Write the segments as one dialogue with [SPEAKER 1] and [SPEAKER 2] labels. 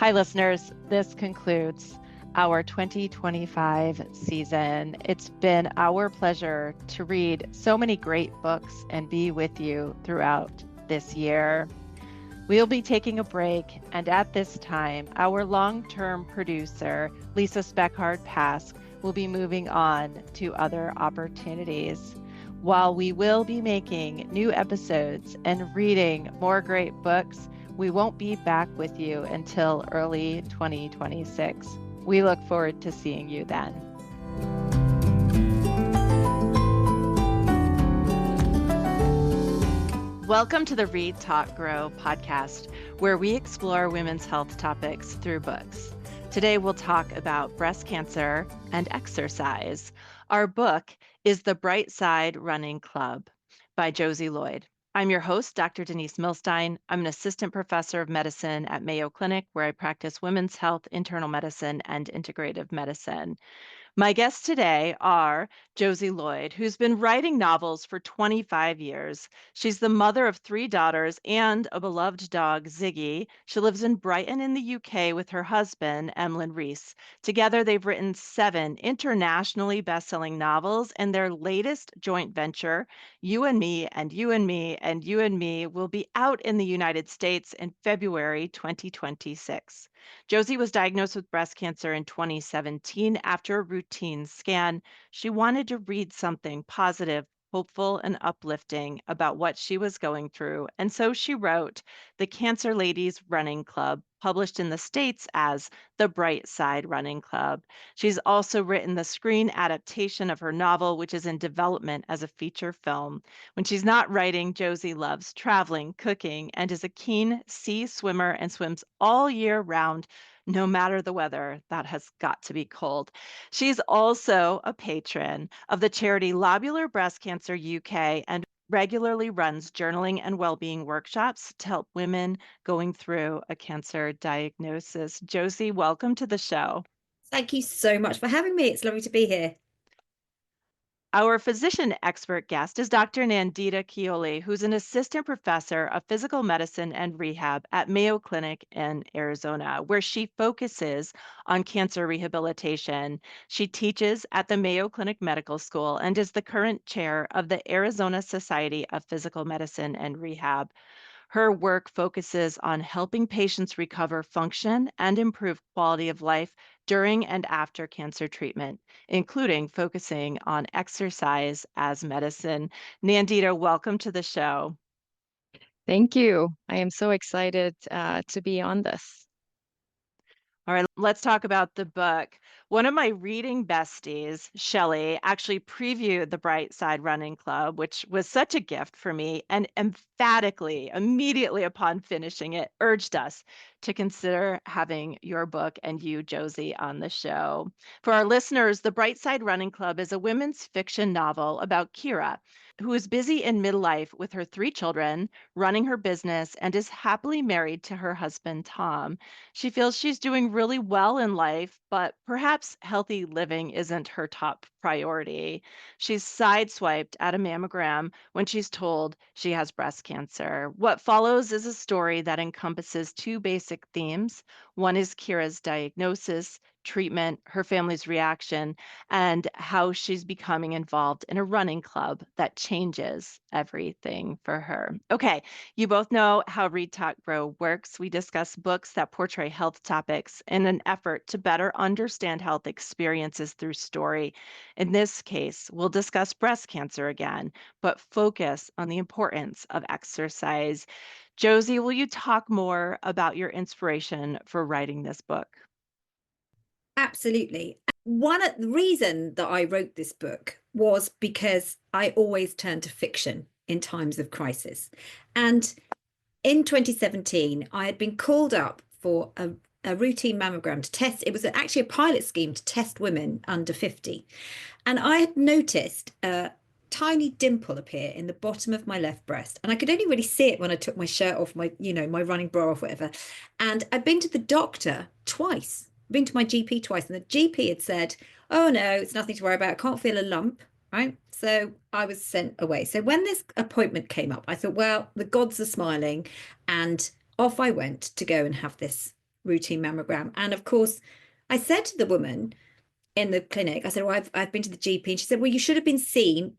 [SPEAKER 1] Hi, listeners. This concludes our 2025 season. It's been our pleasure to read so many great books and be with you throughout this year. We'll be taking a break, and at this time, our long-term producer, Lisa Speckhard-Pask, will be moving on to other opportunities. While we will be making new episodes and reading more great books, we won't be back with you until early 2026. We look forward to seeing you then. Welcome to the Read, Talk, Grow podcast, where we explore women's health topics through books. Today, we'll talk about breast cancer and exercise. Our book is The Bright Side Running Club by Josie Lloyd. I'm your host, Dr. Denise Millstine. I'm an assistant professor of medicine at Mayo Clinic, where I practice women's health, internal medicine, and integrative medicine. My guests today are Josie Lloyd, who's been writing novels for 25 years. She's the mother of 3 daughters and a beloved dog, Ziggy. She lives in Brighton in the UK with her husband, Emlyn Rees. Together, they've written 7 internationally best-selling novels, and their latest joint venture, You and Me and You and Me and You and Me, will be out in the United States in February 2026. Josie was diagnosed with breast cancer in 2017 after a routine scan. She wanted to read something positive, hopeful, and uplifting about what she was going through. And so she wrote The Cancer Ladies Running Club, published in the States as The Bright Side Running Club. She's also written the screen adaptation of her novel, which is in development as a feature film. When she's not writing, Josie loves traveling, cooking, and is a keen sea swimmer and swims all year round, no matter the weather. That has got to be cold. She's also a patron of the charity Lobular Breast Cancer UK and regularly runs journaling and wellbeing workshops to help women going through a cancer diagnosis. Josie, welcome to the show.
[SPEAKER 2] Thank you so much for having me. It's lovely to be here.
[SPEAKER 1] Our physician expert guest is Dr. Nandita Keole, who's an assistant professor of physical medicine and rehab at Mayo Clinic in Arizona, where she focuses on cancer rehabilitation. She teaches at the Mayo Clinic Medical School and is the current chair of the Arizona Society of Physical Medicine and Rehab. Her work focuses on helping patients recover function and improve quality of life during and after cancer treatment, including focusing on exercise as medicine. Nandita, welcome to the show.
[SPEAKER 3] Thank you. I am so excited to be on this.
[SPEAKER 1] All right, let's talk about the book. One of my reading besties, Shelley, actually previewed the Bright Side Running Club, which was such a gift for me, and emphatically, immediately upon finishing it, urged us to consider having your book and you, Josie, on the show. For our listeners, the Bright Side Running Club is a women's fiction novel about Kira, who is busy in midlife with her 3 children, running her business, and is happily married to her husband, Tom. She feels she's doing really well in life, but perhaps healthy living isn't her top priority. She's sideswiped at a mammogram when she's told she has breast cancer. What follows is a story that encompasses 2 basic themes. One is Kira's diagnosis, treatment, her family's reaction, and how she's becoming involved in a running club that changes everything for her. Okay, you both know how Read, Talk, Grow works. We discuss books that portray health topics in an effort to better understand health experiences through story. In this case, we'll discuss breast cancer again, but focus on the importance of exercise. Josie, will you talk more about your inspiration for writing this book?
[SPEAKER 2] Absolutely. The reason that I wrote this book was because I always turn to fiction in times of crisis. And in 2017, I had been called up for a routine mammogram to test. It was actually a pilot scheme to test women under 50. And I had noticed a tiny dimple appear in the bottom of my left breast. And I could only really see it when I took my shirt off, my running bra off, whatever. And I'd been to the doctor twice. Been to my GP twice, and the GP had said, oh no, it's nothing to worry about. I can't feel a lump, right? So I was sent away. So when this appointment came up, I thought, well, the gods are smiling, and off I went to go and have this routine mammogram. And of course, I said to the woman in the clinic, I said, well, I've been to the GP. And she said, well, you should have been seen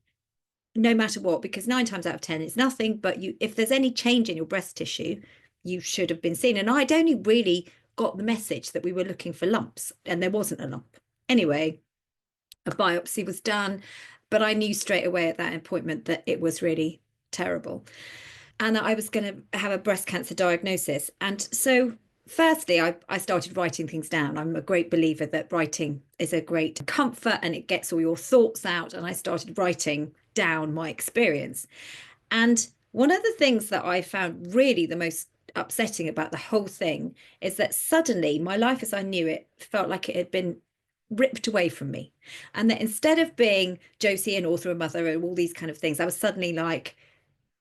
[SPEAKER 2] no matter what, because 9 times out of 10, it's nothing. But if there's any change in your breast tissue, you should have been seen. And I'd only really got the message that we were looking for lumps, and there wasn't a lump. Anyway, a biopsy was done, but I knew straight away at that appointment that it was really terrible. And I was going to have a breast cancer diagnosis. And so firstly, I started writing things down. I'm a great believer that writing is a great comfort and it gets all your thoughts out. And I started writing down my experience. And one of the things that I found really the most upsetting about the whole thing is that suddenly my life as I knew it felt like it had been ripped away from me. And that instead of being Josie, an author, a mother, and all these kind of things, I was suddenly like,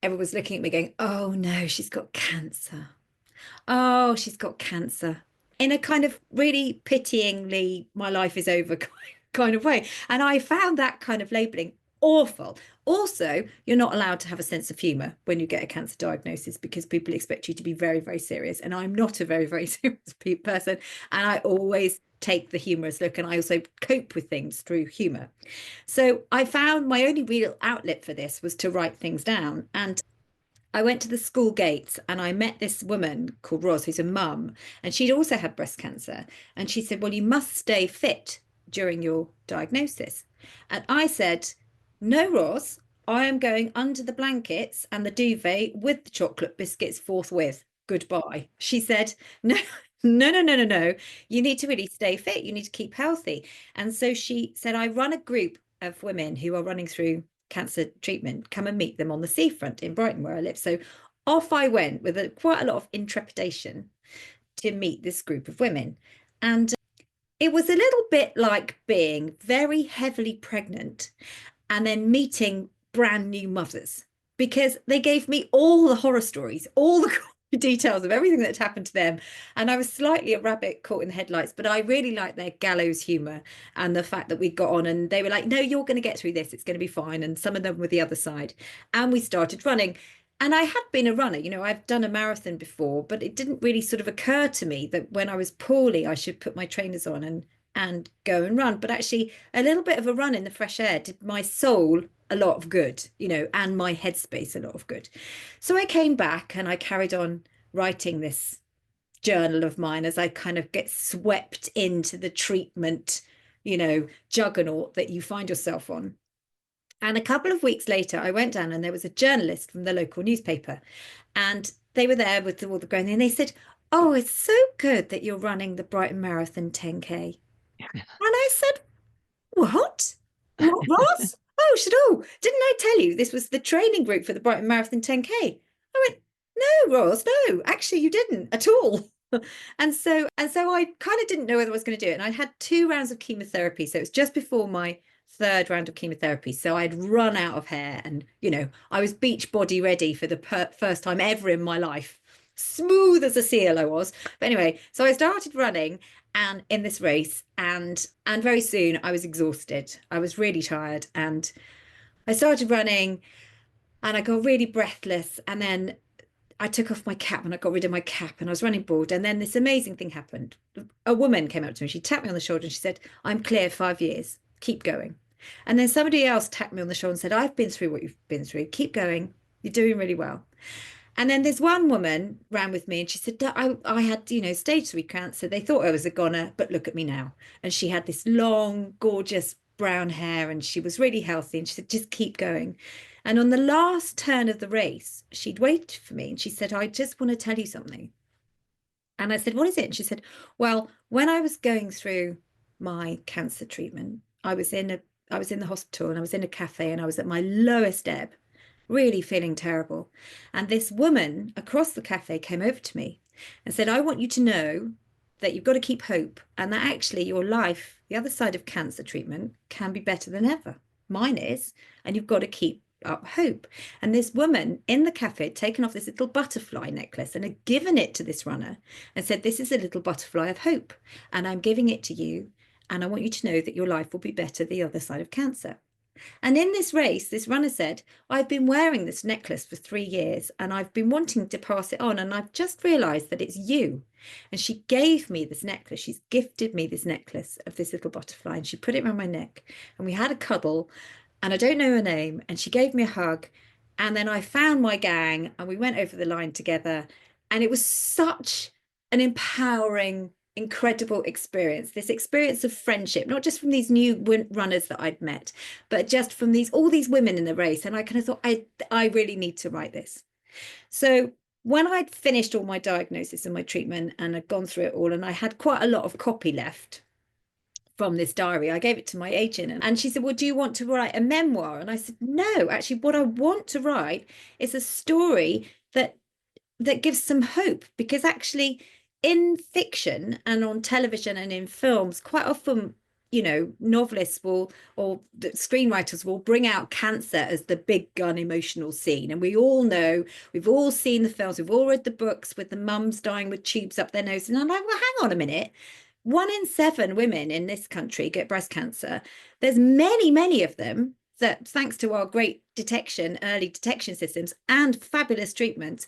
[SPEAKER 2] everyone was looking at me going, oh no, she's got cancer. Oh, she's got cancer. In a kind of really pityingly, my life is over kind of way. And I found that kind of labeling awful. Also, you're not allowed to have a sense of humor when you get a cancer diagnosis because people expect you to be very, very serious. And I'm not a very, very serious person. And I always take the humorous look, and I also cope with things through humor. So I found my only real outlet for this was to write things down. And I went to the school gates and I met this woman called Ros, who's a mum, and she'd also had breast cancer. And she said, well, you must stay fit during your diagnosis. And I said, no, Ros, I am going under the blankets and the duvet with the chocolate biscuits forthwith. Goodbye. She said, no, no. You need to really stay fit. You need to keep healthy. And so she said, I run a group of women who are running through cancer treatment. Come and meet them on the seafront in Brighton, where I live. So off I went with quite a lot of intrepidation to meet this group of women. And it was a little bit like being very heavily pregnant and then meeting brand new mothers, because they gave me all the horror stories, all the details of everything that happened to them. And I was slightly a rabbit caught in the headlights, but I really liked their gallows humor and the fact that we got on and they were like, no, you're going to get through this. It's going to be fine. And some of them were the other side. And we started running. And I had been a runner, I've done a marathon before, but it didn't really sort of occur to me that when I was poorly, I should put my trainers on and go and run. But actually, a little bit of a run in the fresh air did my soul a lot of good, and my headspace a lot of good. So I came back and I carried on writing this journal of mine as I kind of get swept into the treatment, juggernaut that you find yourself on. And a couple of weeks later, I went down and there was a journalist from the local newspaper and they were there with all the growing and they said, oh, it's so good that you're running the Brighton Marathon 10K. And I said, what? What, Ross? Oh, she said, oh, didn't I tell you this was the training group for the Brighton Marathon 10K? I went, no, Ross, no, actually you didn't at all. And so I kind of didn't know whether I was going to do it. And I had 2 rounds of chemotherapy. So it was just before my 3rd round of chemotherapy. So I'd run out of hair and, I was beach body ready for the first time ever in my life. Smooth as a seal I was. But anyway, so I started running and in this race and very soon I was exhausted. I was really tired and I started running and I got really breathless and then I took off my cap and I got rid of my cap and I was running bored. And then this amazing thing happened. A woman came up to me. She tapped me on the shoulder and she said, I'm clear 5 years. Keep going. And then somebody else tapped me on the shoulder and said, I've been through what you've been through. Keep going. You're doing really well. And then there's one woman ran with me and she said, I had, stage 3 cancer. They thought I was a goner, but look at me now. And she had this long, gorgeous brown hair and she was really healthy. And she said, just keep going. And on the last turn of the race, she'd waited for me and she said, I just want to tell you something. And I said, what is it? And she said, well, when I was going through my cancer treatment, I was in the hospital and I was in a cafe and I was at my lowest ebb, really feeling terrible. And this woman across the cafe came over to me and said, I want you to know that you've got to keep hope and that actually your life, the other side of cancer treatment, can be better than ever. Mine is, and you've got to keep up hope. And this woman in the cafe had taken off this little butterfly necklace and had given it to this runner and said, this is a little butterfly of hope and I'm giving it to you and I want you to know that your life will be better the other side of cancer. And in this race, this runner said, I've been wearing this necklace for 3 years and I've been wanting to pass it on. And I've just realized that it's you. And she gave me this necklace. She's gifted me this necklace of this little butterfly, and she put it around my neck, and we had a cuddle, and I don't know her name. And she gave me a hug. And then I found my gang and we went over the line together. And it was such an empowering, incredible experience. This experience of friendship, not just from these new runners that I'd met, but just from all these women in the race. And I kind of thought, I really need to write this. So when I'd finished all my diagnosis and my treatment and I'd gone through it all, and I had quite a lot of copy left from this diary, I gave it to my agent, and she said, well, do you want to write a memoir? And I said, no, actually, what I want to write is a story that gives some hope, because actually in fiction and on television and in films, quite often, novelists or the screenwriters will bring out cancer as the big gun emotional scene. And we all know, we've all seen the films, we've all read the books with the mums dying with tubes up their nose. And I'm like, well, hang on a minute. 1 in 7 women in this country get breast cancer. There's many, many of them that, thanks to our great early detection systems and fabulous treatments,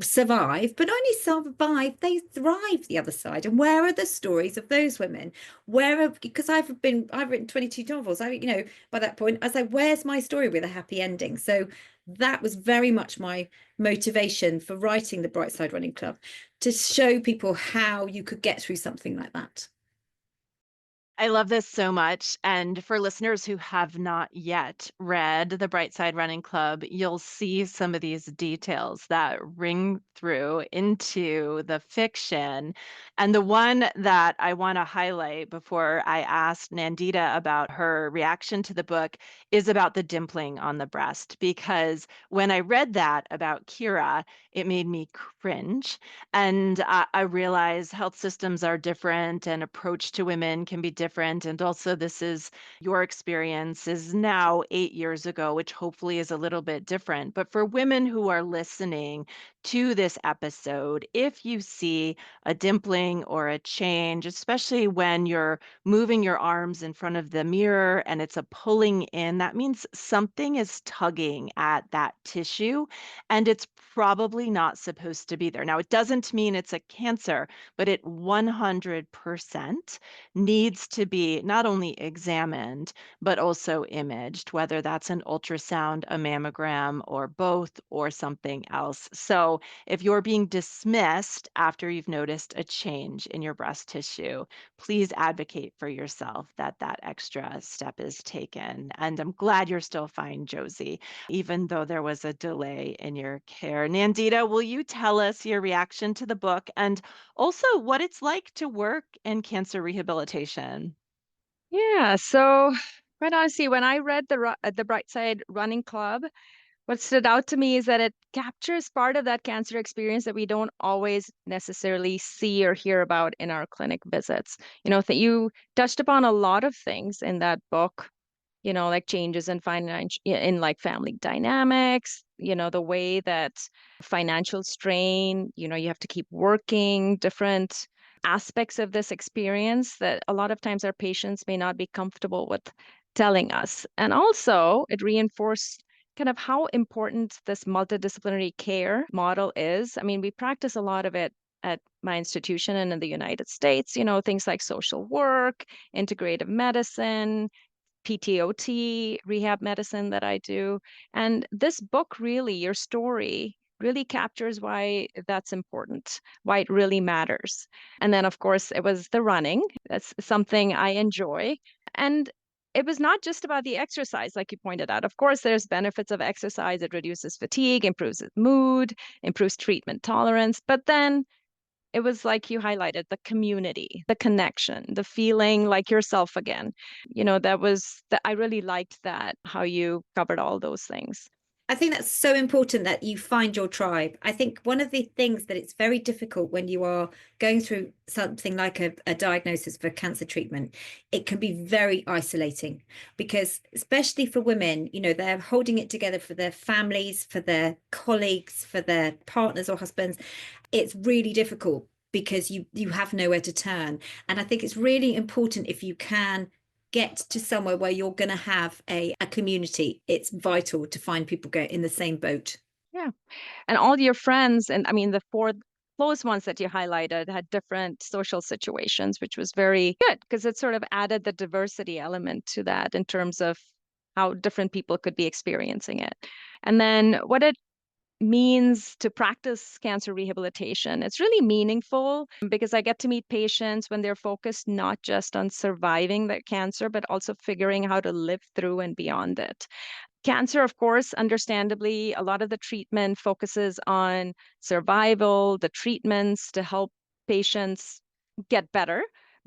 [SPEAKER 2] survive, but only survive, they thrive the other side. And where are the stories of those women? Because I've written 22 novels, by that point I was like, where's my story with a happy ending? So that was very much my motivation for writing the Bright Side Running Club, to show people how you could get through something like that.
[SPEAKER 1] I love this so much. And for listeners who have not yet read The Bright Side Running Club, you'll see some of these details that ring through into the fiction. And the one that I want to highlight before I asked Nandita about her reaction to the book is about the dimpling on the breast. Because when I read that about Kira, it made me cringe. And I realize health systems are different and approach to women can be different. And also, this is your experience is now 8 years ago, which hopefully is a little bit different. But for women who are listening to this episode, if you see a dimpling or a change, especially when you're moving your arms in front of the mirror and it's a pulling in, that means something is tugging at that tissue and it's probably not supposed to be there. Now, it doesn't mean it's a cancer, but it 100% needs to be not only examined, but also imaged, whether that's an ultrasound, a mammogram, or both, or something else. So if you're being dismissed after you've noticed a change in your breast tissue, please advocate for yourself that that extra step is taken. And I'm glad you're still fine, Josie, even though there was a delay in your care. Nandita, will you tell us your reaction to the book and also what it's like to work in cancer rehabilitation?
[SPEAKER 3] Yeah, so quite honestly, when I read the Bright Side Running Club, what stood out to me is that it captures part of that cancer experience that we don't always necessarily see or hear about in our clinic visits. That you touched upon a lot of things in that book, like changes in like family dynamics, the way that financial strain, you have to keep working, different aspects of this experience that a lot of times our patients may not be comfortable with telling us. And also, it reinforced kind of how important this multidisciplinary care model is. I mean, we practice a lot of it at my institution and in the United States, things like social work, integrative medicine, PTOT, rehab medicine that I do. And this book really, your story, really captures why that's important, why it really matters. And then, of course, it was the running. That's something I enjoy. And it was not just about the exercise, like you pointed out. Of course, there's benefits of exercise. It reduces fatigue, improves mood, improves treatment tolerance. But then it was like you highlighted the community, the connection, the feeling like yourself again. I really liked that, how you covered all those things.
[SPEAKER 2] I think that's so important that you find your tribe. I think one of the things that it's very difficult when you are going through something like a diagnosis for cancer treatment, it can be very isolating, because especially for women, they're holding it together for their families, for their colleagues, for their partners or husbands. It's really difficult because you have nowhere to turn. And I think it's really important, if you can, get to somewhere where you're going to have a community, it's vital to find people go in the same boat.
[SPEAKER 3] Yeah. And all your friends, and I mean, the four close ones that you highlighted had different social situations, which was very good because it sort of added the diversity element to that in terms of how different people could be experiencing it. And then what it means to practice cancer rehabilitation. It's really meaningful because I get to meet patients when they're focused not just on surviving their cancer, but also figuring how to live through and beyond it. Cancer, of course, understandably, a lot of the treatment focuses on survival, the treatments to help patients get better.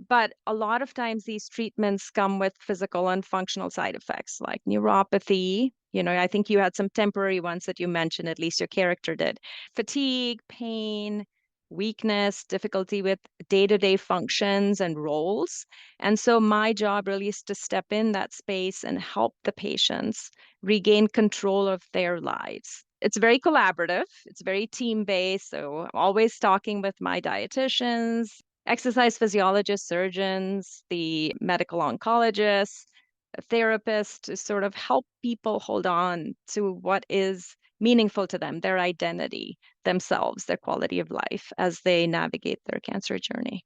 [SPEAKER 3] But a lot of times these treatments come with physical and functional side effects like neuropathy. I think you had some temporary ones that you mentioned, at least your character did. Fatigue, pain, weakness, difficulty with day-to-day functions and roles. And so my job really is to step in that space and help the patients regain control of their lives. It's very collaborative, it's very team-based. So always talking with my dietitians, exercise physiologists, surgeons, the medical oncologists, therapists to sort of help people hold on to what is meaningful to them, their identity, themselves, their quality of life as they navigate their cancer journey.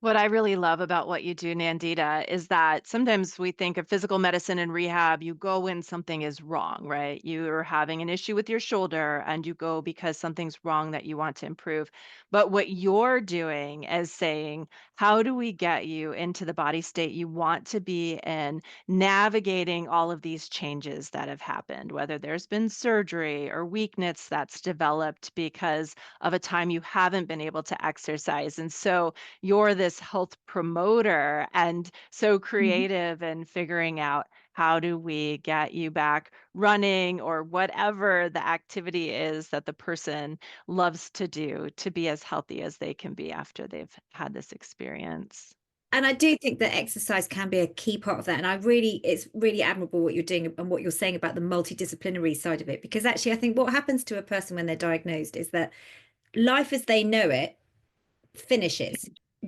[SPEAKER 1] What I really love about what you do, Nandita, is that sometimes we think of physical medicine and rehab, you go when something is wrong, right? You're having an issue with your shoulder and you go because something's wrong that you want to improve. But what you're doing is saying, how do we get you into the body state you want to be in, navigating all of these changes that have happened, whether there's been surgery or weakness that's developed because of a time you haven't been able to exercise. And so you're this health promoter and so creative in figuring out how do we get you back running or whatever the activity is that the person loves to do to be as healthy as they can be after they've had this experience.
[SPEAKER 2] And I do think that exercise can be a key part of that. And it's really admirable what you're doing and what you're saying about the multidisciplinary side of it. Because actually, I think what happens to a person when they're diagnosed is that life as they know it finishes.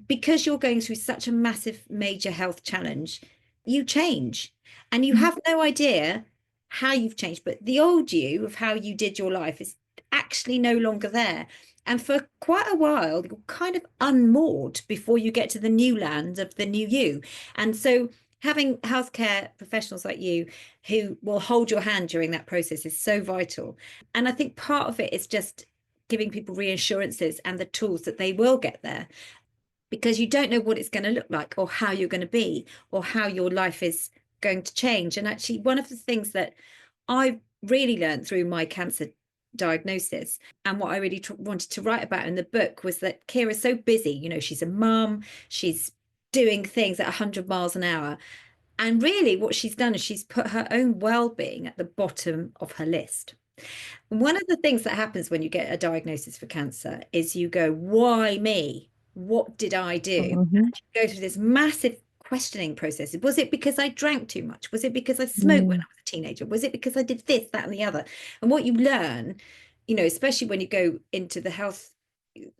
[SPEAKER 2] Because you're going through such a massive, major health challenge, you change and you have no idea how you've changed. But the old you of how you did your life is actually no longer there. And for quite a while, you're kind of unmoored before you get to the new land of the new you. And so having healthcare professionals like you who will hold your hand during that process is so vital. And I think part of it is just giving people reassurances and the tools that they will get there, because you don't know what it's going to look like or how you're going to be or how your life is going to change. And actually, one of the things that I really learned through my cancer diagnosis and what I really wanted to write about in the book was that Kira's so busy. She's a mum, she's doing things at 100 miles an hour. And really what she's done is she's put her own well-being at the bottom of her list. One of the things that happens when you get a diagnosis for cancer is you go, why me? What did I do?
[SPEAKER 3] Mm-hmm.
[SPEAKER 2] And you go through this massive questioning process. Was it because I drank too much? Was it because I smoked when I was a teenager? Was it because I did this, that, and the other? And what you learn, especially when you go into the health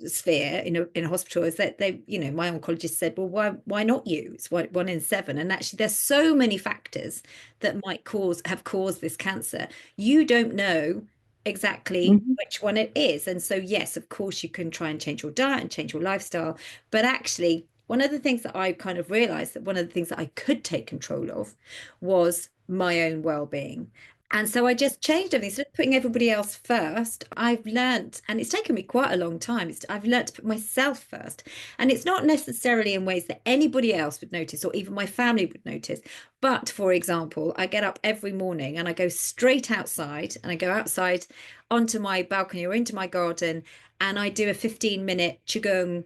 [SPEAKER 2] sphere in a hospital, is that my oncologist said, well, why not you? It's 1 in 7. And actually there's so many factors that might have caused this cancer. You don't know exactly which one it is. And so yes, of course you can try and change your diet and change your lifestyle, but actually one of the things that I kind of realized that one of the things that I could take control of was my own well-being. And so I just changed everything. Instead of putting everybody else first, I've learnt, and it's taken me quite a long time, I've learnt to put myself first. And it's not necessarily in ways that anybody else would notice or even my family would notice. But for example, I get up every morning and I go straight outside and I go outside onto my balcony or into my garden and I do a 15-minute qigong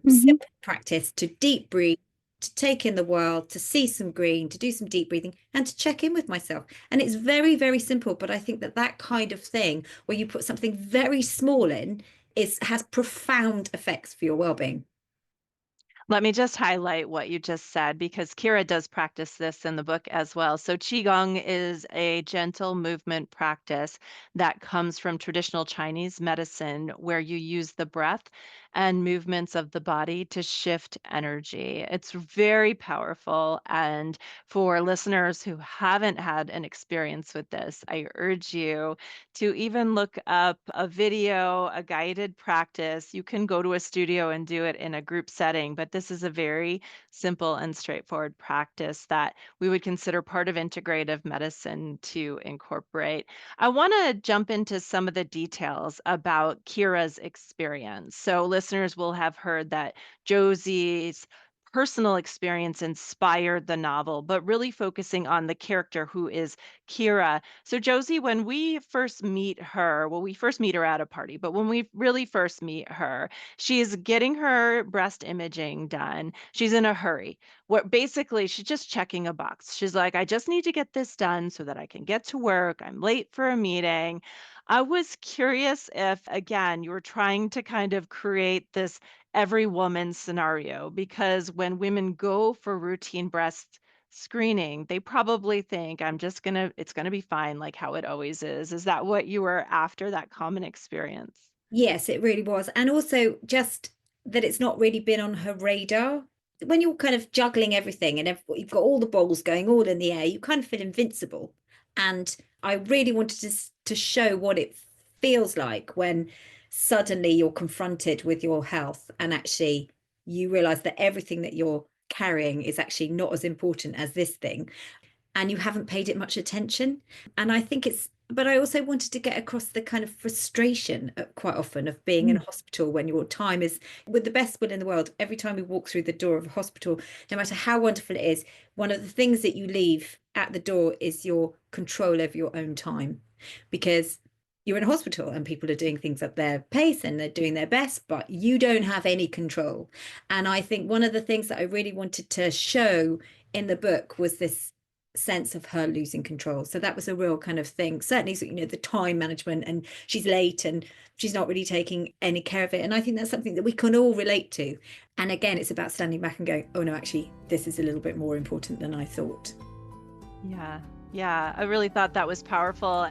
[SPEAKER 2] simple practice to deep breathe, to take in the world, to see some green, to do some deep breathing, and to check in with myself. And it's very, very simple. But I think that kind of thing, where you put something very small in, has profound effects for your well-being.
[SPEAKER 1] Let me just highlight what you just said because Kira does practice this in the book as well. So, Qigong is a gentle movement practice that comes from traditional Chinese medicine where you use the breath and movements of the body to shift energy. It's very powerful. And for listeners who haven't had an experience with this, I urge you to even look up a video, a guided practice. You can go to a studio and do it in a group setting, but this is a very simple and straightforward practice that we would consider part of integrative medicine to incorporate. I want to jump into some of the details about Kira's experience. So, listeners will have heard that Josie's personal experience inspired the novel, but really focusing on the character who is Kira. So, Josie, when we first meet her, well, we first meet her at a party, but when we really first meet her, she's getting her breast imaging done. She's in a hurry. What basically she's just checking a box. She's like, I just need to get this done so that I can get to work. I'm late for a meeting. I was curious if, again, you were trying to kind of create this every woman scenario because when women go for routine breast screening, they probably think it's gonna be fine like how it always is. Is that what you were after, that common experience?
[SPEAKER 2] Yes, it really was. And also just that it's not really been on her radar. When you're kind of juggling everything and you've got all the balls going all in the air, you kind of feel invincible. And I really wanted to show what it feels like when suddenly you're confronted with your health and actually you realize that everything that you're carrying is actually not as important as this thing and you haven't paid it much attention. And I think but I also wanted to get across the kind of frustration quite often of being in a hospital when your time is, with the best will in the world, every time we walk through the door of a hospital, no matter how wonderful it is, one of the things that you leave at the door is your control over your own time, because you're in a hospital and people are doing things at their pace and they're doing their best, but you don't have any control. And I think one of the things that I really wanted to show in the book was this sense of her losing control. So that was a real kind of thing, certainly, so, the time management, and she's late and she's not really taking any care of it. And I think that's something that we can all relate to. And again, it's about standing back and going, oh no, actually this is a little bit more important than I thought.
[SPEAKER 1] Yeah, I really thought that was powerful.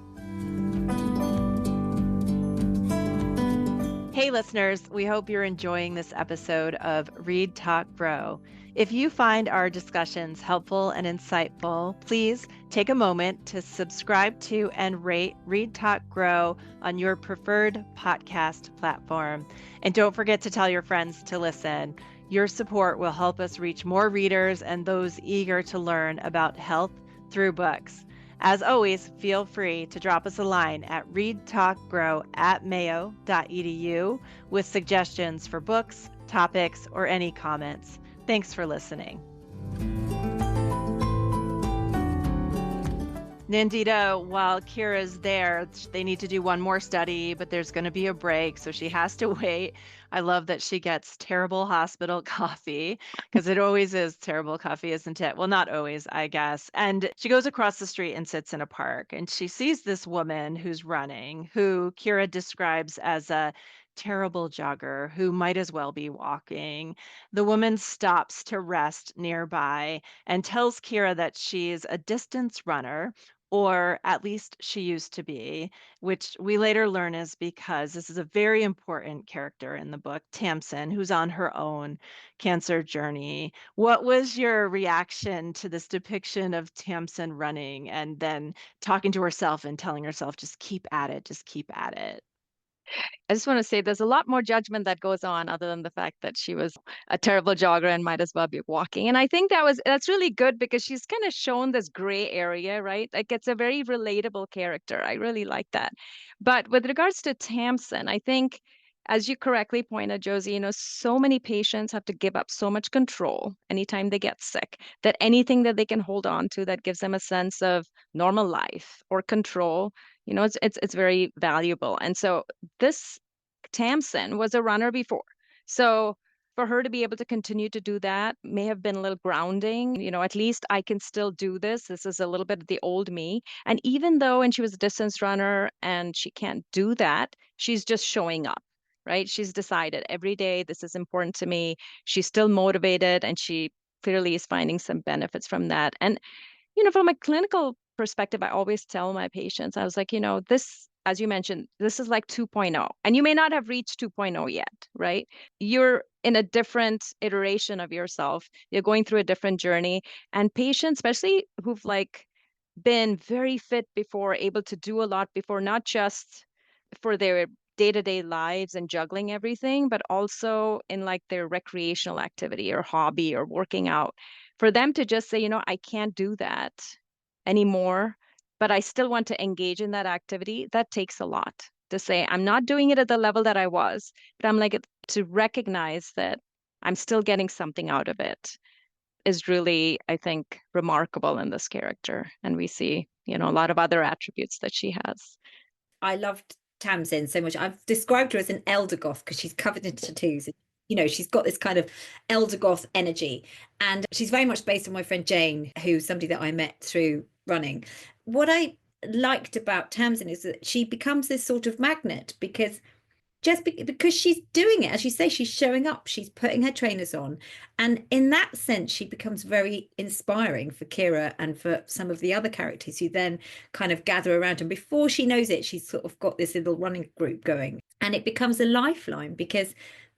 [SPEAKER 1] Hey listeners, we hope you're enjoying this episode of Read, Talk, Grow. If you find our discussions helpful and insightful, please take a moment to subscribe to and rate Read, Talk, Grow on your preferred podcast platform. And don't forget to tell your friends to listen. Your support will help us reach more readers and those eager to learn about health through books. As always, feel free to drop us a line at readtalkgrow@mayo.edu with suggestions for books, topics, or any comments. Thanks for listening. Nandita, while Kira's there, they need to do one more study, but there's going to be a break, so she has to wait. I love that she gets terrible hospital coffee, because it always is terrible coffee, isn't it? Well, not always, I guess. And she goes across the street and sits in a park, and she sees this woman who's running, who Kira describes as a terrible jogger who might as well be walking. The woman stops to rest nearby and tells Kira that she's a distance runner, or at least she used to be, which we later learn is because this is a very important character in the book, Tamsin, who's on her own cancer journey. What was your reaction to this depiction of Tamsin running and then talking to herself and telling herself, just keep at it, just keep at it?
[SPEAKER 3] I just want to say there's a lot more judgment that goes on other than the fact that she was a terrible jogger and might as well be walking. And I think that's really good because she's kind of shown this gray area, right? Like it's a very relatable character. I really like that. But with regards to Tamsin, I think, as you correctly pointed, Josie, so many patients have to give up so much control anytime they get sick that anything that they can hold on to that gives them a sense of normal life or control, it's very valuable. And so this Tamsin was a runner before. So for her to be able to continue to do that may have been a little grounding. At least I can still do this. This is a little bit of the old me. And even though, and she was a distance runner and she can't do that, she's just showing up, right? She's decided every day this is important to me. She's still motivated, and she clearly is finding some benefits from that. And from a clinical perspective, I always tell my patients, I was like, this, as you mentioned, this is like 2.0, and you may not have reached 2.0 yet, right? You're in a different iteration of yourself. You're going through a different journey. And patients, especially who've like been very fit before, able to do a lot before, not just for their day-to-day lives and juggling everything, but also in like their recreational activity or hobby or working out, for them to just say, I can't do that anymore, but I still want to engage in that activity. That takes a lot to say, I'm not doing it at the level that I was, but I'm like, to recognize that I'm still getting something out of it is really, I think, remarkable in this character. And we see, a lot of other attributes that she has.
[SPEAKER 2] I loved Tamsin so much. I've described her as an elder goth because she's covered in tattoos. She's got this kind of elder goth energy. And she's very much based on my friend Jane, who's somebody that I met through running. What I liked about Tamsin is that she becomes this sort of magnet because because she's doing it, as you say, she's showing up, she's putting her trainers on, and in that sense she becomes very inspiring for Kira and for some of the other characters who then kind of gather around, and before she knows it, she's sort of got this little running group going, and it becomes a lifeline because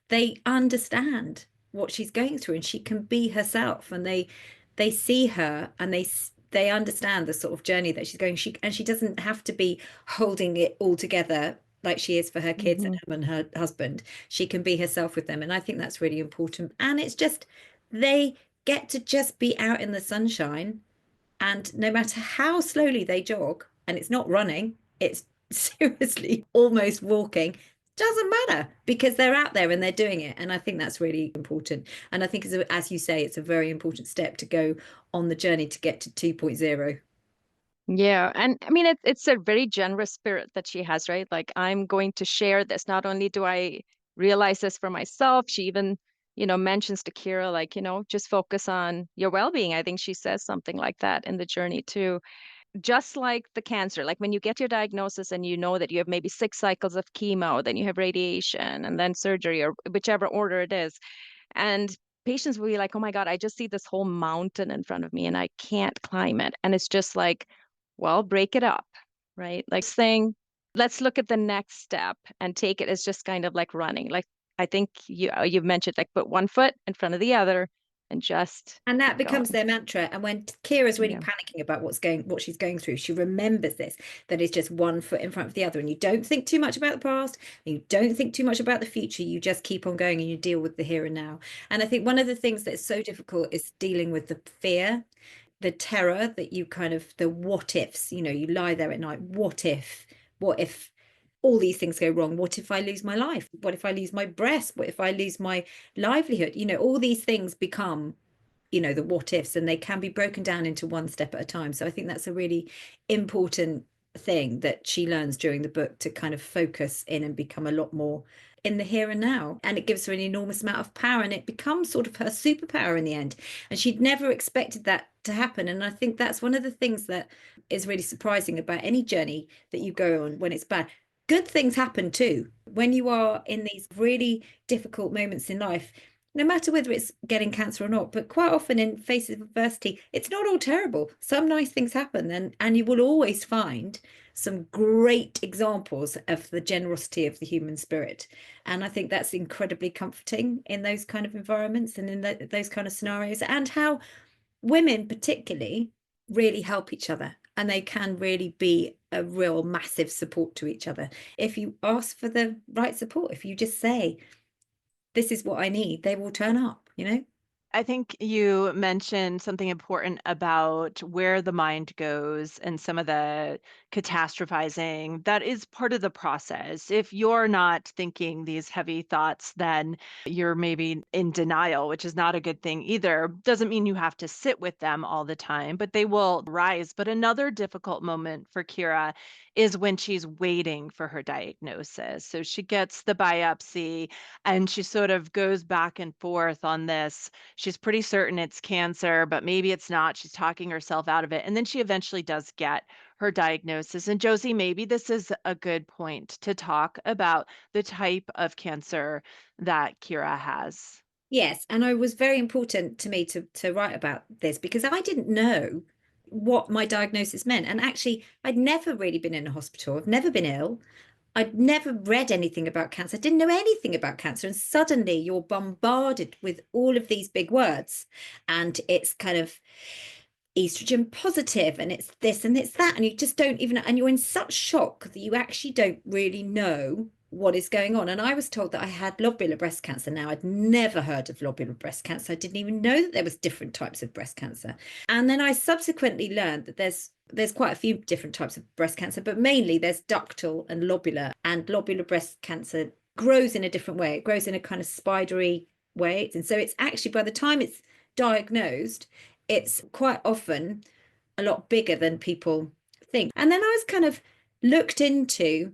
[SPEAKER 2] they understand what she's going through and she can be herself, and they see her and they understand the sort of journey that she's going. She doesn't have to be holding it all together like she is for her kids and her husband. She can be herself with them. And I think that's really important. And it's just, they get to just be out in the sunshine. And no matter how slowly they jog, and it's not running, it's seriously almost walking, doesn't matter because they're out there and they're doing it. And I think that's really important. And I think, as you say, it's a very important step to go on the journey to get to 2.0.
[SPEAKER 3] Yeah. And I mean, it's a very generous spirit that she has, right? Like, I'm going to share this. Not only do I realize this for myself, she even, mentions to Kira, like, just focus on your well-being. I think she says something like that in the journey too. Just like the cancer, like when you get your diagnosis and you know that you have maybe 6 cycles of chemo, then you have radiation and then surgery, or whichever order it is. And patients will be like, oh my God, I just see this whole mountain in front of me and I can't climb it. And it's just like, well, break it up, right? Like saying, let's look at the next step and take it as just kind of like running. Like, I think you've mentioned, like, put one foot in front of the other and just
[SPEAKER 2] and that
[SPEAKER 3] keep
[SPEAKER 2] becomes
[SPEAKER 3] going.
[SPEAKER 2] their mantra. And when Kira's really
[SPEAKER 3] Yeah.
[SPEAKER 2] panicking about what she's going through, she remembers this, that it's just one foot in front of the other, and you don't think too much about the past, and you don't think too much about the future, you just keep on going and you deal with the here and now. And I think one of the things that's so difficult is dealing with the fear, the terror, that you kind of, the what ifs, you lie there at night, what if all these things go wrong? What if I lose my life? What if I lose my breast? What if I lose my livelihood? All these things become, the what ifs, and they can be broken down into one step at a time. So I think that's a really important thing that she learns during the book, to kind of focus in and become a lot more in the here and now. And it gives her an enormous amount of power, and it becomes sort of her superpower in the end. And she'd never expected that to happen. And I think that's one of the things that is really surprising about any journey that you go on when it's bad. Good things happen too. When you are in these really difficult moments in life, no matter whether it's getting cancer or not, but quite often in face of adversity, it's not all terrible. Some nice things happen, and you will always find some great examples of the generosity of the human spirit. And I think that's incredibly comforting in those kind of environments and in those kind of scenarios, and how women particularly really help each other, and they can really be a real massive support to each other if you ask for the right support. If you just say, this is what I need, they will turn up.
[SPEAKER 1] I think you mentioned something important about where the mind goes and some of the catastrophizing. That is part of the process. If you're not thinking these heavy thoughts, then you're maybe in denial, which is not a good thing either. Doesn't mean you have to sit with them all the time, but they will rise. But another difficult moment for Kira is when she's waiting for her diagnosis. So she gets the biopsy and she sort of goes back and forth on this. She's pretty certain it's cancer, but maybe it's not. She's talking herself out of it. And then she eventually does get her diagnosis. And Josie, maybe this is a good point to talk about the type of cancer that Kira has.
[SPEAKER 2] Yes, and it was very important to me to write about this because I didn't know what my diagnosis meant. And actually, I'd never really been in a hospital. I've never been ill. I'd never read anything about cancer. I didn't know anything about cancer. And suddenly you're bombarded with all of these big words. And it's kind of estrogen positive, and it's this and it's that. And you just don't even, and you're in such shock that you actually don't really know what is going on. And I was told that I had lobular breast cancer. Now, I'd never heard of lobular breast cancer. I didn't even know that there was different types of breast cancer. And then I subsequently learned that there's quite a few different types of breast cancer, but mainly there's ductal and lobular breast cancer grows in a different way. It grows in a kind of spidery way. And so it's actually, by the time it's diagnosed, it's quite often a lot bigger than people think. And then I was kind of looked into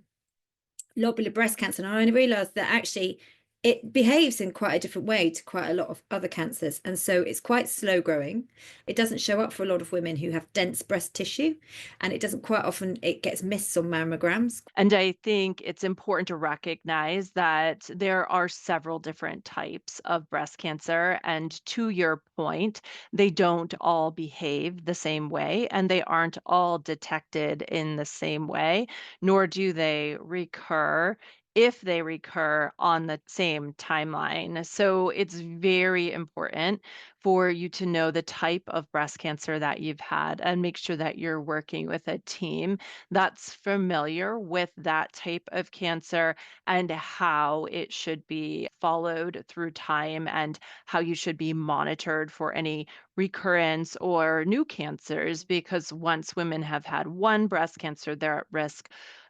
[SPEAKER 2] lobular breast cancer, and I realized that actually it behaves in quite a different way to quite a lot of other cancers. And so it's quite slow growing. It doesn't show up for a lot of women who have dense breast tissue, and it doesn't quite often, it gets missed on mammograms.
[SPEAKER 1] And I think it's important to recognize that there are several different types of breast cancer. And to your point, they don't all behave the same way, and they aren't all detected in the same way, nor do they recur if they recur on the same timeline. So it's very important for you to know the type of breast cancer that you've had and make sure that you're working with a team that's familiar with that type of cancer and how it should be followed through time and how you should be monitored for any recurrence or new cancers. Because once women have had one breast cancer, they're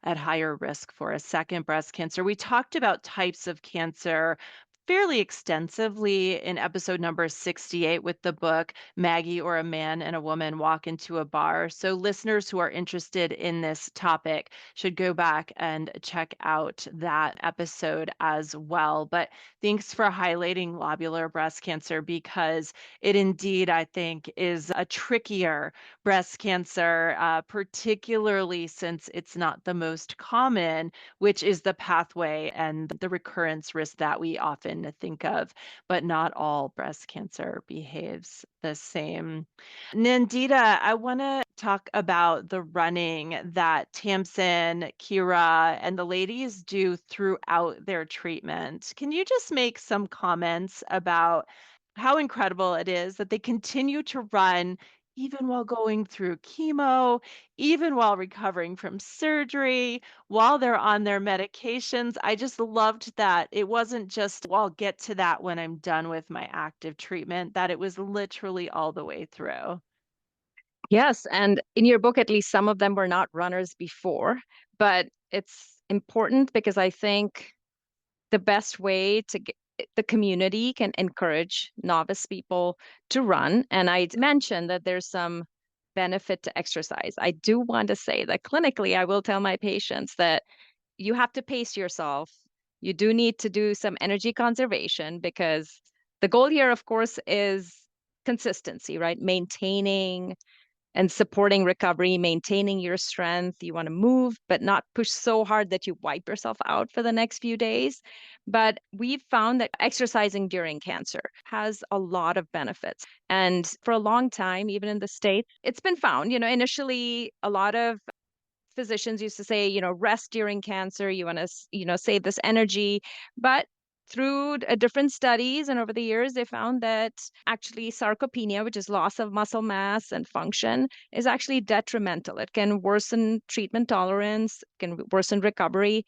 [SPEAKER 1] at higher risk for a second breast cancer. We talked about types of cancer fairly extensively in episode number 68 with the book Maggie or a Man and a Woman Walk into a Bar. So listeners who are interested in this topic should go back and check out that episode as well. But thanks for highlighting lobular breast cancer, because it indeed, I think, is a trickier breast cancer, particularly since it's not the most common, which is the pathway and the recurrence risk that we often think of, but not all breast cancer behaves the same. Nandita, I want to talk about the running that Tamsin, Kira, and the ladies do throughout their treatment. Can you just make some comments about how incredible it is that they continue to run even while going through chemo, even while recovering from surgery, while they're on their medications? I just loved that it wasn't just, well, I'll get to that when I'm done with my active treatment, that it was literally all the way through.
[SPEAKER 3] Yes, and in your book, at least some of them were not runners before, but it's important because I think the best way to get the community can encourage novice people to run. And I mentioned that there's some benefit to exercise. I do want to say that clinically, I will tell my patients that you have to pace yourself. You do need to do some energy conservation because the goal here, of course, is consistency, right? Maintaining and supporting recovery, maintaining your strength. You want to move, but not push so hard that you wipe yourself out for the next few days. But we've found that exercising during cancer has a lot of benefits. And for a long time, even in the States, it's been found, initially a lot of physicians used to say, rest during cancer, you want to, save this energy. But through different studies and over the years, they found that actually sarcopenia, which is loss of muscle mass and function, is actually detrimental. It can worsen treatment tolerance, can worsen recovery,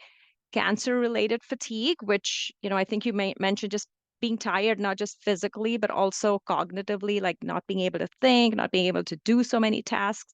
[SPEAKER 3] cancer-related fatigue, which, I think you mentioned just being tired, not just physically, but also cognitively, like not being able to think, not being able to do so many tasks.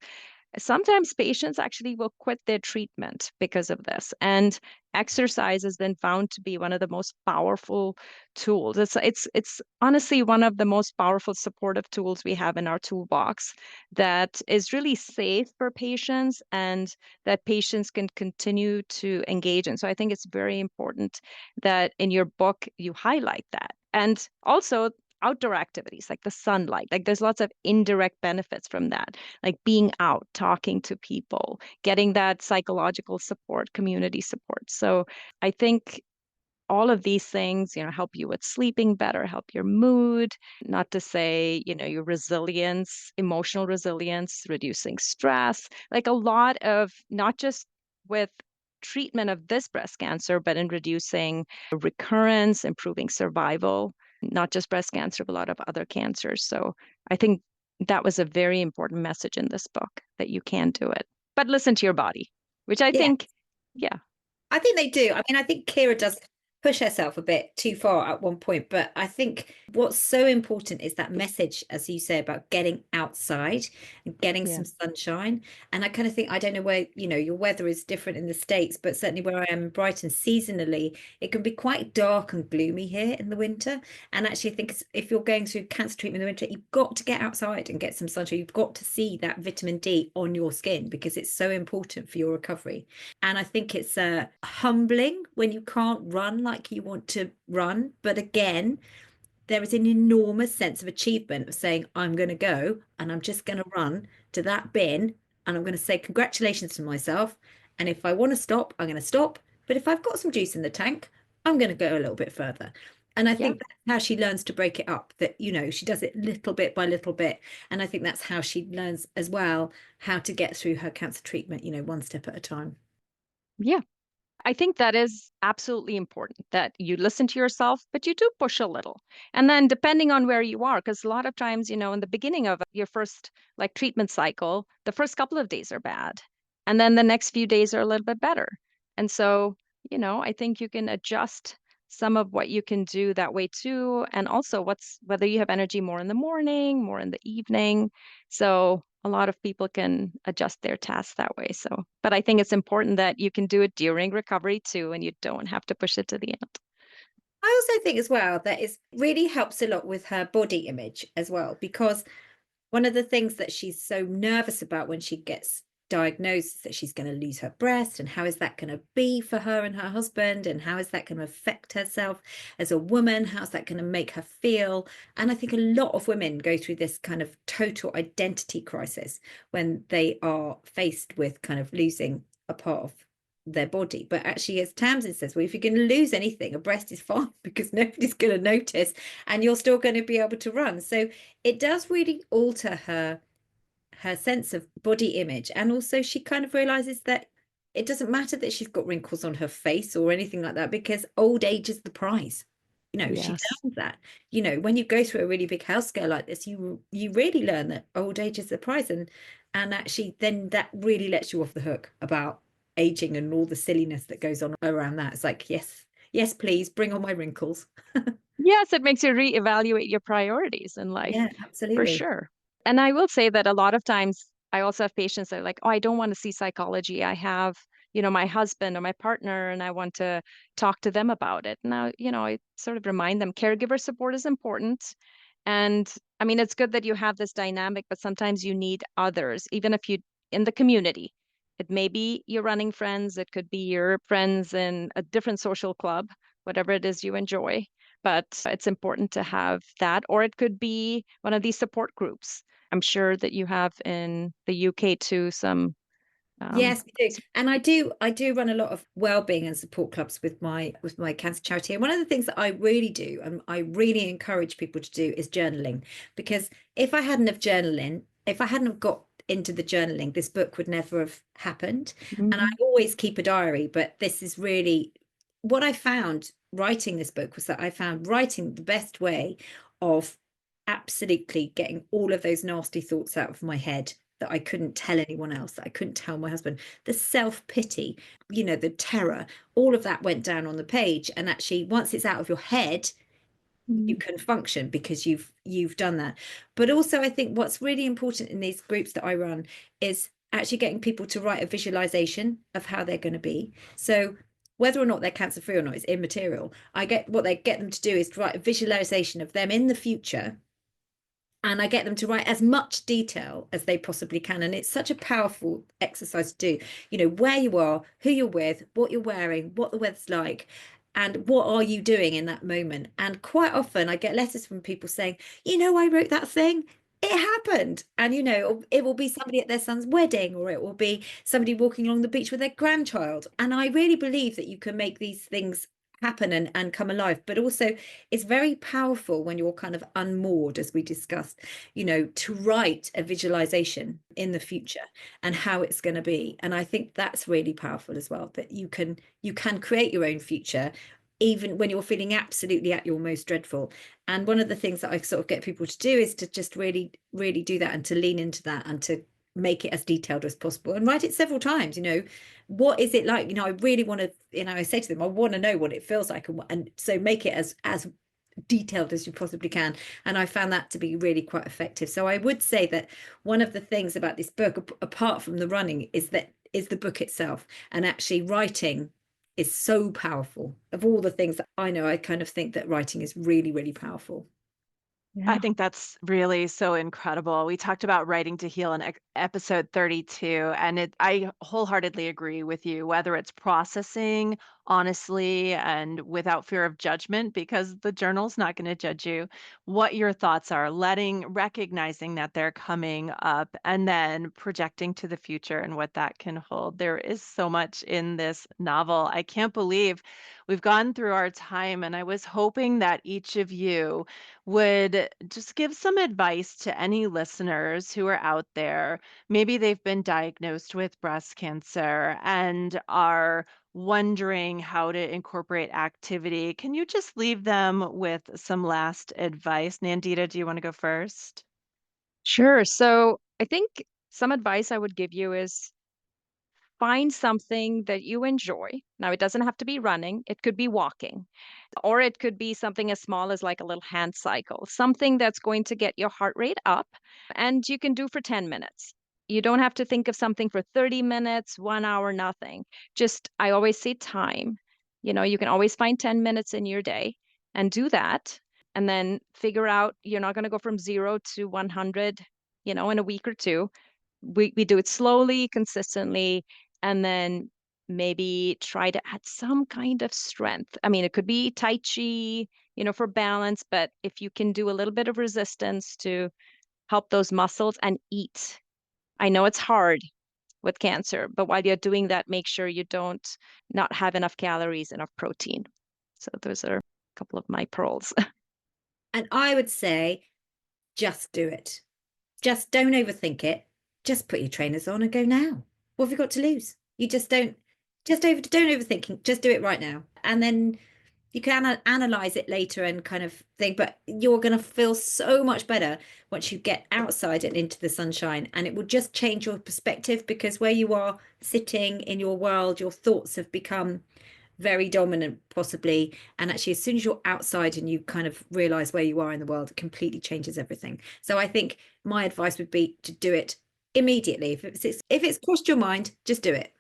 [SPEAKER 3] Sometimes patients actually will quit their treatment because of this. And exercise has been found to be one of the most powerful tools. It's honestly one of the most powerful supportive tools we have in our toolbox that is really safe for patients and that patients can continue to engage in. So I think it's very important that in your book you highlight that. And also outdoor activities like the sunlight. Like there's lots of indirect benefits from that, like being out, talking to people, getting that psychological support, community support. So I think all of these things, help you with sleeping better, help your mood, not to say, your resilience, emotional resilience, reducing stress, like a lot of not just with treatment of this breast cancer, but in reducing recurrence, improving survival, not just breast cancer, but a lot of other cancers. So I think that was a very important message in this book, that you can do it, but listen to your body, which I think, yeah.
[SPEAKER 2] I think they do. I mean, I think Kira does push herself a bit too far at one point, but I think what's so important is that message, as you say, about getting outside and getting some sunshine. And I kind of think, I don't know where, your weather is different in the States, but certainly where I am in Brighton, seasonally, it can be quite dark and gloomy here in the winter. And actually, I think if you're going through cancer treatment in the winter, you've got to get outside and get some sunshine. You've got to see that vitamin D on your skin because it's so important for your recovery. And I think it's humbling when you can't run like you want to run. But again, there is an enormous sense of achievement of saying, I'm going to go and I'm just going to run to that bin and I'm going to say congratulations to myself. And if I want to stop, I'm going to stop. But if I've got some juice in the tank, I'm going to go a little bit further. And I think that's how she learns to break it up, that, she does it little bit by little bit. And I think that's how she learns as well how to get through her cancer treatment, one step at a time.
[SPEAKER 3] Yeah. I think that is absolutely important, that you listen to yourself, but you do push a little. And then depending on where you are, because a lot of times, in the beginning of your first treatment cycle, the first couple of days are bad. And then the next few days are a little bit better. And so, I think you can adjust some of what you can do that way too. And also whether you have energy more in the morning, more in the evening. So a lot of people can adjust their tasks that way. So, but I think it's important that you can do it during recovery too, and you don't have to push it to the end.
[SPEAKER 2] I also think as well that it really helps a lot with her body image as well, because one of the things that she's so nervous about when she gets diagnosed is that she's going to lose her breast, and how is that going to be for her and her husband, and how is that going to affect herself as a woman, how's that going to make her feel. And I think a lot of women go through this kind of total identity crisis when they are faced with kind of losing a part of their body. But actually, as Tamsin says, well, if you're going to lose anything, a breast is fine because nobody's going to notice and you're still going to be able to run. So it does really alter her sense of body image. And also she kind of realizes that it doesn't matter that she's got wrinkles on her face or anything like that, because old age is the prize. She learns that, when you go through a really big health scare like this, you really learn that old age is the prize. And actually then that really lets you off the hook about aging and all the silliness that goes on around that. It's like, yes, please bring on my wrinkles.
[SPEAKER 3] Yes, it makes you reevaluate your priorities in life.
[SPEAKER 2] Yeah, absolutely.
[SPEAKER 3] For sure. And I will say that a lot of times I also have patients that are like, oh, I don't want to see psychology. I have, my husband or my partner, and I want to talk to them about it. Now, I sort of remind them caregiver support is important. And I mean, it's good that you have this dynamic, but sometimes you need others, even if you in the community. It may be your running friends, it could be your friends in a different social club, whatever it is you enjoy. But it's important to have that, or it could be one of these support groups. I'm sure that you have in the UK too some.
[SPEAKER 2] Yes, we do. And I do run a lot of wellbeing and support clubs with my cancer charity. And one of the things that I really do, and I really encourage people to do, is journaling. Because if I hadn't have got into the journaling, this book would never have happened. And I always keep a diary, but this is really what I found writing this book, was that I found writing the best way of absolutely getting all of those nasty thoughts out of my head that I couldn't tell anyone else, that I couldn't tell my husband, the self-pity, the terror, all of that went down on the page. And actually, once it's out of your head, you can function because you've done that. But also, I think what's really important in these groups that I run is actually getting people to write a visualization of how they're going to be. So whether or not they're cancer free or not is immaterial. What they get them to do is to write a visualization of them in the future. And I get them to write as much detail as they possibly can. And it's such a powerful exercise to do, where you are, who you're with, what you're wearing, what the weather's like. and what are you doing in that moment? And quite often I get letters from people saying, I wrote that thing. It happened. And, it will be somebody at their son's wedding, or it will be somebody walking along the beach with their grandchild. And I really believe that you can make these things happen and come alive. But also it's very powerful when you're kind of unmoored, as we discussed, to write a visualization in the future and how it's going to be. And I think that's really powerful as well, that you can create your own future even when you're feeling absolutely at your most dreadful. And one of the things that I sort of get people to do is to just really, really do that, and to lean into that, and to make it as detailed as possible, and write it several times. What is it like? I really want to, I say to them, I want to know what it feels like, and so make it as detailed as you possibly can. And I found that to be really quite effective. So I would say that one of the things about this book, apart from the running, is the book itself. And actually writing is so powerful. Of all the things that I know, I kind of think that writing is really, really powerful.
[SPEAKER 3] Yeah.
[SPEAKER 1] I think that's really so incredible. We talked about writing to heal in episode 32, and I wholeheartedly agree with you, whether it's processing honestly and without fear of judgment, because the journal's not going to judge you, what your thoughts are, recognizing that they're coming up, and then projecting to the future and what that can hold. There is so much in this novel. I can't believe we've gone through our time, and I was hoping that each of you would just give some advice to any listeners who are out there. Maybe they've been diagnosed with breast cancer and are wondering how to incorporate activity. Can you just leave them with some last advice? Nandita, do you want to go first?
[SPEAKER 3] Sure. So I think some advice I would give you is find something that you enjoy. Now, it doesn't have to be running, it could be walking, or it could be something as small as like a little hand cycle, something that's going to get your heart rate up and you can do for 10 minutes. You don't have to think of something for 30 minutes, 1 hour, nothing. Just, I always say time. You can always find 10 minutes in your day and do that. And then figure out you're not going to go from 0 to 100, in a week or two. We do it slowly, consistently, and then maybe try to add some kind of strength. I mean, it could be Tai Chi, for balance, but if you can do a little bit of resistance to help those muscles, and eat. I know it's hard with cancer, but while you're doing that, make sure you don't not have enough calories, enough protein. So those are a couple of my pearls.
[SPEAKER 2] And I would say, just do it. Just don't overthink it. Just put your trainers on and go now. What have you got to lose? You just don't overthink it. Just do it right now. And then you can analyze it later and kind of think, but you're going to feel so much better once you get outside and into the sunshine. And it will just change your perspective, because where you are sitting in your world, your thoughts have become very dominant, possibly. And actually, as soon as you're outside and you kind of realize where you are in the world, it completely changes everything. So I think my advice would be to do it immediately. If it's crossed your mind, just do it.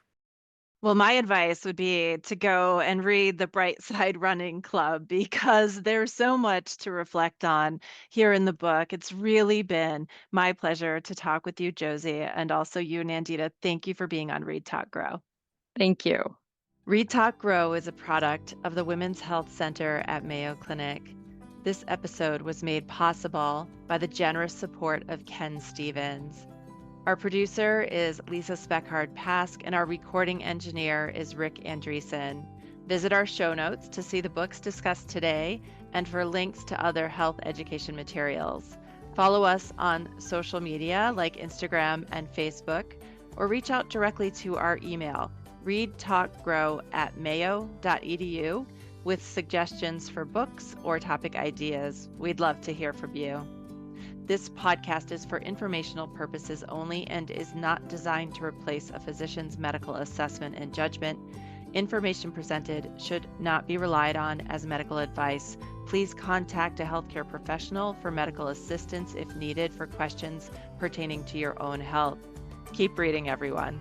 [SPEAKER 1] Well, my advice would be to go and read the Bright Side Running Club, because there's so much to reflect on here in the book. It's really been my pleasure to talk with you, Josie, and also you, Nandita. Thank you for being on Read Talk Grow.
[SPEAKER 3] Thank you.
[SPEAKER 1] Read Talk Grow is a product of the Women's Health Center at Mayo Clinic. This episode was made possible by the generous support of Ken Stevens. Our producer is Lisa Speckhard-Pask, and our recording engineer is Rick Andreessen. Visit our show notes to see the books discussed today and for links to other health education materials. Follow us on social media like Instagram and Facebook, or reach out directly to our email, readtalkgrow@mayo.edu, with suggestions for books or topic ideas. We'd love to hear from you. This podcast is for informational purposes only and is not designed to replace a physician's medical assessment and judgment. Information presented should not be relied on as medical advice. Please contact a healthcare professional for medical assistance if needed for questions pertaining to your own health. Keep reading, everyone.